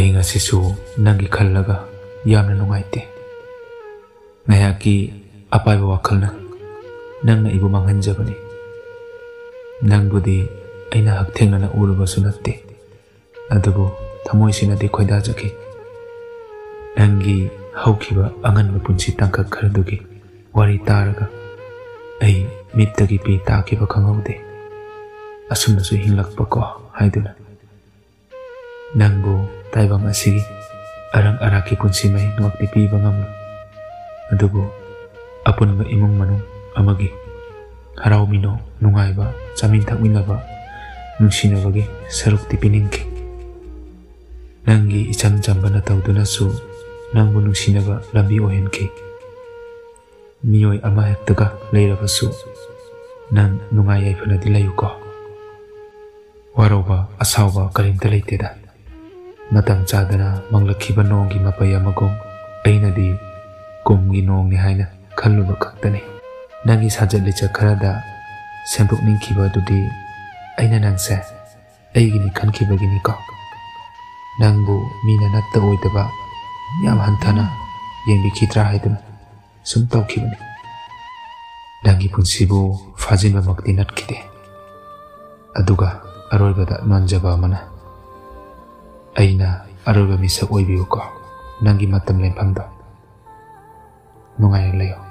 ꯑꯩ ꯉꯁꯤꯁꯨ ꯅꯪꯒꯤ ꯈꯜꯂꯒ ꯌꯥꯝꯅ ꯅꯨꯡꯉꯥꯏꯇꯦ. ꯉꯥꯏꯍꯥꯛꯀꯤ ꯑꯄꯥꯏꯕ ꯋꯥꯈꯜꯅ ꯅꯪꯅ ꯑꯩꯕꯨ ꯃꯥꯡꯍꯟꯖꯕꯅꯤ. ꯅꯪꯕꯨꯗꯤ ꯑꯩꯅ ꯍꯛꯊꯦꯡꯅꯅ ꯎꯔꯨꯕꯁꯨ ꯅꯠꯇꯦ, ꯑꯗꯨꯕꯨ ꯊꯃꯣꯏꯁꯤꯅꯗꯤ ꯈꯣꯏꯗꯥꯖꯈꯤ. ꯅꯪꯒꯤ ꯍꯧꯈꯤꯕ ꯑꯉꯟꯕ ꯄꯨꯟꯁꯤ ꯇꯥꯡꯀꯛ ꯈꯔꯗꯨꯒꯤ ꯋꯥꯔꯤ ꯇꯥꯔꯒ ꯑꯩ ꯃꯤꯠꯇꯒꯤ ꯄꯤ ꯇꯥꯈꯤꯕ ꯈꯪꯍꯧꯗꯦ. ꯑꯁꯨꯝꯅꯁꯨ ꯍꯤꯡꯂꯛꯄꯀꯣ ꯍꯥꯏꯗꯨꯅ ꯅꯪꯕꯨ ꯇꯥꯏꯕꯪ ꯑꯁꯤꯒꯤ ꯑꯔꯪ ꯑꯔꯥꯛꯀꯤ ꯄꯨꯟꯁꯤ ꯃꯍꯤꯡꯃꯛꯇꯤ ꯄꯤꯕ ꯉꯝꯂꯣꯏ, ꯑꯗꯨꯕꯨ ꯑꯄꯨꯟꯕ ꯏꯃꯨꯡ ꯃꯅꯨꯡ ꯑꯃꯒꯤ ꯍꯔꯥꯎꯃꯤꯅꯣ ꯅꯨꯡꯉꯥꯏꯕ ꯆꯥꯃꯤꯟ ꯊꯛꯃꯤꯟꯅꯕ ꯅꯨꯡꯁꯤꯅꯕꯒꯤ ꯁꯔꯨꯛꯇꯤ ꯄꯤꯅꯤꯡꯈꯤ. ꯅꯪꯒꯤ ꯏꯆꯝ ꯆꯝꯕ ꯅꯇꯧꯗꯨꯅꯁꯨ ꯅꯪꯕꯨ ꯅꯨꯡꯁꯤꯅꯕ ꯂꯝꯕꯤ ꯑꯣꯏꯍꯟꯈꯤ. ꯃꯤꯑꯣꯏ ꯑꯃꯍꯦꯛꯇꯒ ꯂꯩꯔꯕꯁꯨ ꯅꯪ ꯅꯨꯡꯉꯥꯏ ꯌꯥꯏꯐꯅꯗꯤ ꯂꯩꯌꯨꯀꯣ. ꯋꯥꯔꯧꯕ ꯑꯁꯥꯎꯕ ꯀꯔꯤꯝꯇ ꯂꯩꯇꯦꯗ. ꯃꯇꯝ ꯆꯥꯗꯅ ꯃꯪꯂꯛꯈꯤꯕ ꯅꯣꯡꯒꯤ ꯃꯄꯩ ꯑꯃꯒꯨꯝ ꯑꯩꯅꯗꯤ ꯀꯨꯝꯒꯤ ꯅꯣꯡꯅꯤ ꯍꯥꯏꯅ ꯈꯜꯂꯨꯕ ꯈꯛꯇꯅꯤ. ꯅꯪꯒꯤ ꯁꯥꯖꯠ ꯂꯤꯆꯠ ꯈꯔꯗ ꯁꯦꯝꯗꯣꯛꯅꯤꯡꯈꯤꯕ ꯑꯗꯨꯗꯤ ꯑꯩꯅ ꯅꯪꯁꯦ ꯑꯩꯒꯤꯅꯤ ꯈꯟꯈꯤꯕꯒꯤꯅꯤꯀꯣ. ꯅꯪꯕꯨ ꯃꯤꯅ ꯅꯠꯇ ꯑꯣꯏꯗꯕ ꯌꯥꯝ ꯍꯟꯊꯅ ꯌꯦꯡꯕꯤꯈꯤꯗ꯭ꯔꯥ ꯍꯥꯏꯗꯨꯅ ꯁꯨꯝ ꯇꯧꯈꯤꯕꯅꯤ. ꯅꯪꯒꯤ ꯄꯨꯟꯁꯤꯕꯨ ꯐꯥꯖꯤꯟꯕꯃꯛꯇꯤ ꯅꯠꯈꯤꯗꯦ. ꯑꯗꯨꯒ ꯑꯔꯣꯏꯕꯗ ꯅꯣꯟꯖꯕ ꯑꯃꯅ ꯑꯩꯅ ꯑꯔꯣꯏꯕ ꯃꯤꯁꯛ ꯑꯣꯏꯕꯤꯌꯨꯀꯣ. ꯅꯪꯒꯤ ꯃꯇꯝ ꯂꯦꯟꯐꯝꯗꯣ ꯅꯨꯡꯉꯥꯏꯅ ꯂꯩꯌꯨ.